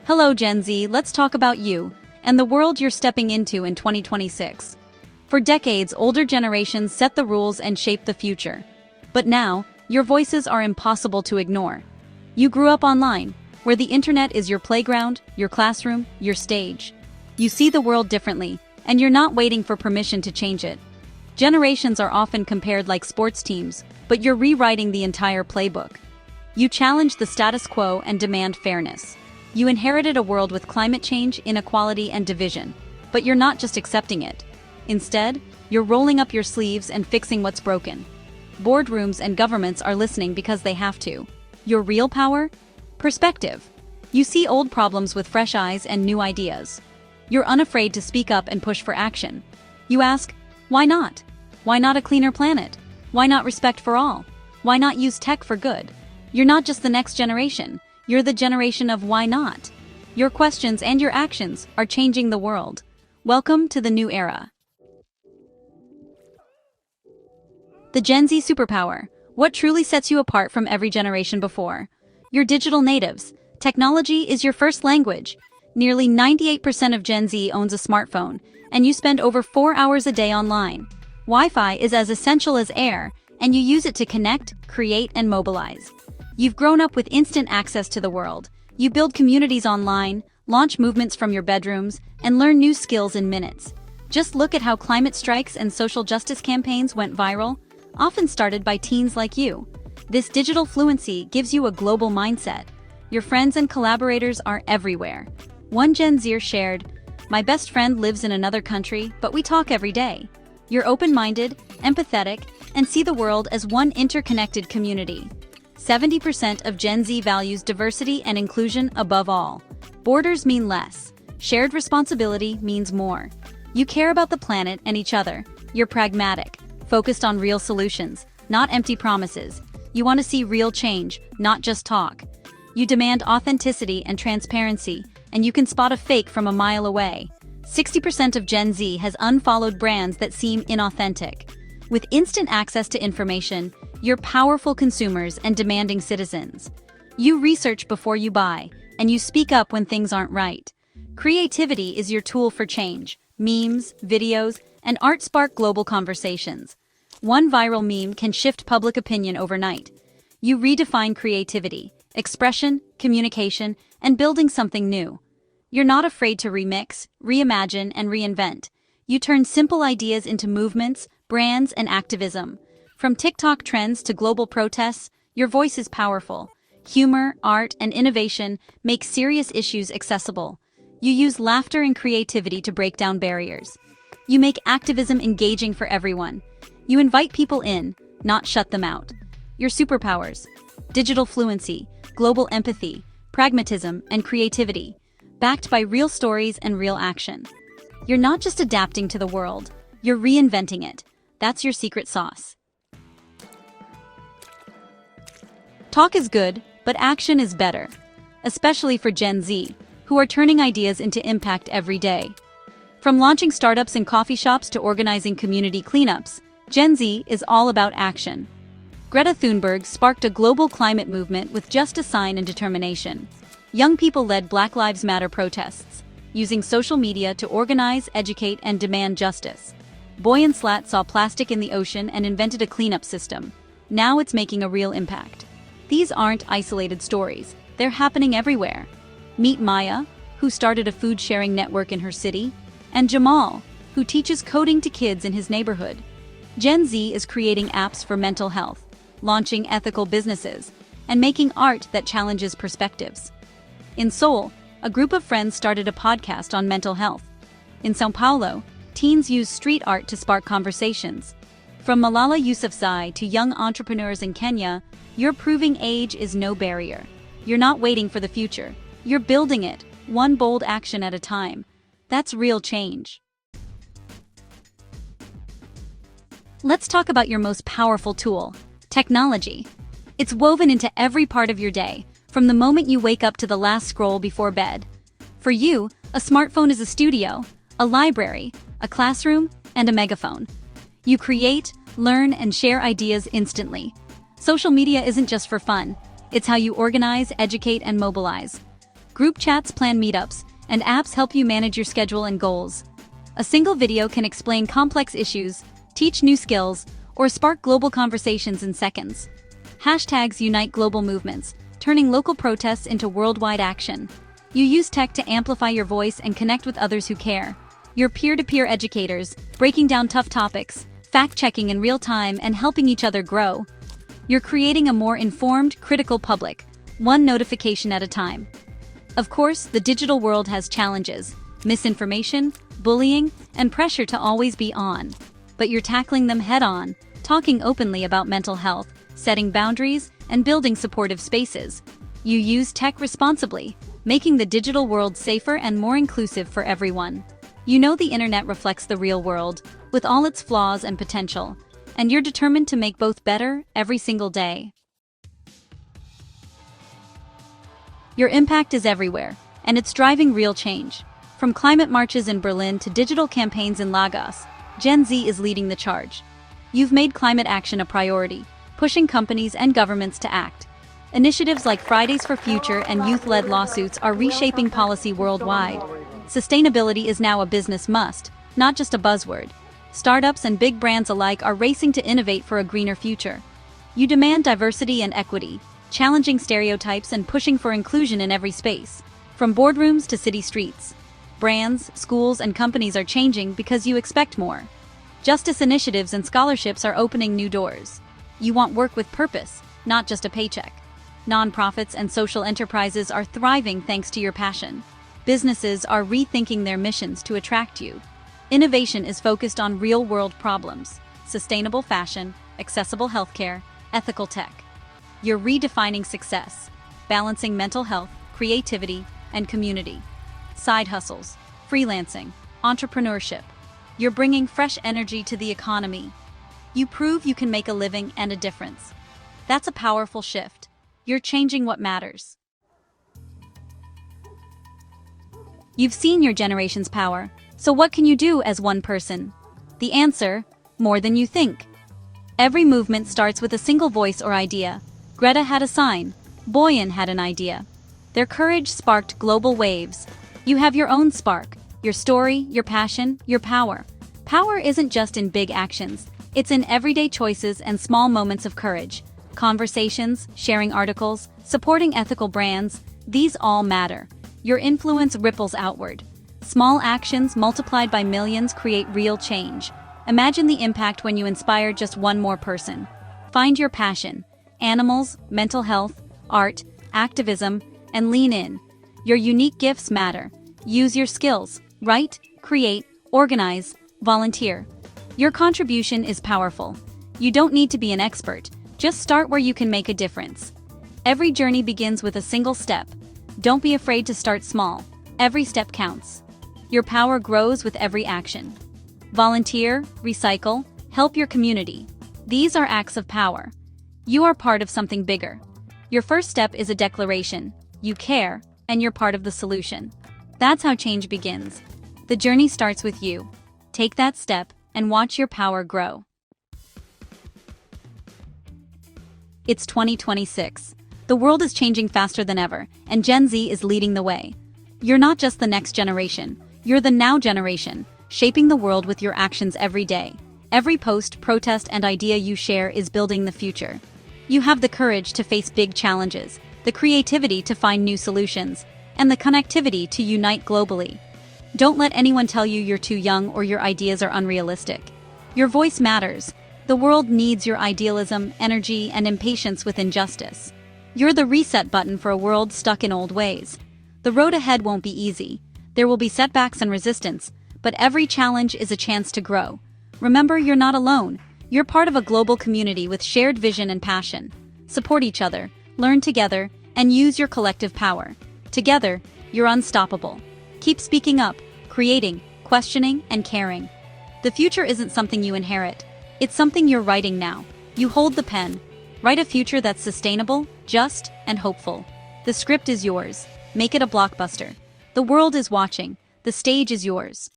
Hello Gen Z, let's talk about you and the world you're stepping into in 2026. For decades, older generations set the rules and shape the future. But now, your voices are impossible to ignore. You grew up online, where the internet is your playground, your classroom, your stage. You see the world differently, and you're not waiting for permission to change it. Generations are often compared like sports teams, but you're rewriting the entire playbook. You challenge the status quo and demand fairness. You inherited a world with climate change, inequality, and division, but you're not just accepting it. Instead, you're rolling up your sleeves and fixing what's broken. Boardrooms and governments are listening because they have to. Your real power? Perspective. You see old problems with fresh eyes and new ideas. You're unafraid to speak up and push for action. You ask, why not? Why not a cleaner planet? Why not respect for all? Why not use tech for good? You're not just the next generation. You're the generation of why not. Your questions and your actions are changing the world. Welcome to the new era. The Gen Z superpower. What truly sets you apart from every generation before? You're digital natives. Technology is your first language. Nearly 98% of Gen Z owns a smartphone, and you spend over 4 hours a day online. Wi-Fi is as essential as air, and you use it to connect, create, and mobilize. You've grown up with instant access to the world. You build communities online, launch movements from your bedrooms, and learn new skills in minutes. Just look at how climate strikes and social justice campaigns went viral, often started by teens like you. This digital fluency gives you a global mindset. Your friends and collaborators are everywhere. One Gen Zer shared, "My best friend lives in another country, but we talk every day." You're open-minded, empathetic, and see the world as one interconnected community. 70% of Gen Z values diversity and inclusion above all. Borders mean less. Shared responsibility means more. You care about the planet and each other. You're pragmatic, focused on real solutions, not empty promises. You want to see real change, not just talk. You demand authenticity and transparency, and you can spot a fake from a mile away. 60% of Gen Z has unfollowed brands that seem inauthentic. With instant access to information, you're powerful consumers and demanding citizens. You research before you buy, and you speak up when things aren't right. Creativity is your tool for change. Memes, videos, and art spark global conversations. One viral meme can shift public opinion overnight. You redefine creativity, expression, communication, and building something new. You're not afraid to remix, reimagine, and reinvent. You turn simple ideas into movements, brands, and activism. From TikTok trends to global protests, your voice is powerful. Humor, art, and innovation make serious issues accessible. You use laughter and creativity to break down barriers. You make activism engaging for everyone. You invite people in, not shut them out. Your superpowers: digital fluency, global empathy, pragmatism, and creativity, backed by real stories and real action. You're not just adapting to the world, you're reinventing it. That's your secret sauce. Talk is good, but action is better. Especially for Gen Z, who are turning ideas into impact every day. From launching startups in coffee shops to organizing community cleanups, Gen Z is all about action. Greta Thunberg sparked a global climate movement with just a sign and determination. Young people led Black Lives Matter protests, using social media to organize, educate, and demand justice. Boy and Slat saw plastic in the ocean and invented a cleanup system. Now it's making a real impact. These aren't isolated stories, they're happening everywhere. Meet Maya, who started a food-sharing network in her city, and Jamal, who teaches coding to kids in his neighborhood. Gen Z is creating apps for mental health, launching ethical businesses, and making art that challenges perspectives. In Seoul, a group of friends started a podcast on mental health. In São Paulo, teens use street art to spark conversations. From Malala Yousafzai to young entrepreneurs in Kenya, you're proving age is no barrier. You're not waiting for the future. You're building it, one bold action at a time. That's real change. Let's talk about your most powerful tool, technology. It's woven into every part of your day, from the moment you wake up to the last scroll before bed. For you, a smartphone is a studio, a library, a classroom, and a megaphone. You create, learn, and share ideas instantly. Social media isn't just for fun. It's how you organize, educate, and mobilize. Group chats plan meetups, and apps help you manage your schedule and goals. A single video can explain complex issues, teach new skills, or spark global conversations in seconds. Hashtags unite global movements, turning local protests into worldwide action. You use tech to amplify your voice and connect with others who care. You're peer-to-peer educators, breaking down tough topics, fact-checking in real time, and helping each other grow. You're creating a more informed, critical public, one notification at a time. Of course, the digital world has challenges: misinformation, bullying, and pressure to always be on. But you're tackling them head-on, talking openly about mental health, setting boundaries, and building supportive spaces. You use tech responsibly, making the digital world safer and more inclusive for everyone. You know the internet reflects the real world, with all its flaws and potential, and you're determined to make both better every single day. Your impact is everywhere, and it's driving real change. From climate marches in Berlin to digital campaigns in Lagos, Gen Z is leading the charge. You've made climate action a priority, pushing companies and governments to act. Initiatives like Fridays for Future and youth-led lawsuits are reshaping policy worldwide. Sustainability is now a business must, not just a buzzword. Startups and big brands alike are racing to innovate for a greener future. You demand diversity and equity, challenging stereotypes and pushing for inclusion in every space, from boardrooms to city streets. Brands, schools, and companies are changing because you expect more. Justice initiatives and scholarships are opening new doors. You want work with purpose, not just a paycheck. Nonprofits and social enterprises are thriving thanks to your passion. Businesses are rethinking their missions to attract you. Innovation is focused on real-world problems: sustainable fashion, accessible healthcare, ethical tech. You're redefining success, balancing mental health, creativity, and community. Side hustles, freelancing, entrepreneurship. You're bringing fresh energy to the economy. You prove you can make a living and a difference. That's a powerful shift. You're changing what matters. You've seen your generation's power, so what can you do as one person? The answer: more than you think. Every movement starts with a single voice or idea. Greta had a sign. Boyan had an idea. Their courage sparked global waves. You have your own spark, your story, your passion, your power. Power isn't just in big actions. It's in everyday choices and small moments of courage. Conversations, sharing articles, supporting ethical brands, these all matter. Your influence ripples outward. Small actions multiplied by millions create real change. Imagine the impact when you inspire just one more person. Find your passion: animals, mental health, art, activism, and lean in. Your unique gifts matter. Use your skills. Write, create, organize, volunteer. Your contribution is powerful. You don't need to be an expert. Just start where you can make a difference. Every journey begins with a single step. Don't be afraid to start small. Every step counts. Your power grows with every action. Volunteer, recycle, help your community. These are acts of power. You are part of something bigger. Your first step is a declaration. You care, and you're part of the solution. That's how change begins. The journey starts with you. Take that step and watch your power grow. It's 2026. The world is changing faster than ever, and Gen Z is leading the way. You're not just the next generation. You're the now generation, shaping the world with your actions every day. Every post, protest, and idea you share is building the future. You have the courage to face big challenges, the creativity to find new solutions, and the connectivity to unite globally. Don't let anyone tell you you're too young or your ideas are unrealistic. Your voice matters. The world needs your idealism, energy, and impatience with injustice. You're the reset button for a world stuck in old ways. The road ahead won't be easy. There will be setbacks and resistance, but every challenge is a chance to grow. Remember, you're not alone. You're part of a global community with shared vision and passion. Support each other, learn together, and use your collective power. Together, you're unstoppable. Keep speaking up, creating, questioning, and caring. The future isn't something you inherit. It's something you're writing now. You hold the pen. Write a future that's sustainable, just, and hopeful. The script is yours. Make it a blockbuster. The world is watching. The stage is yours.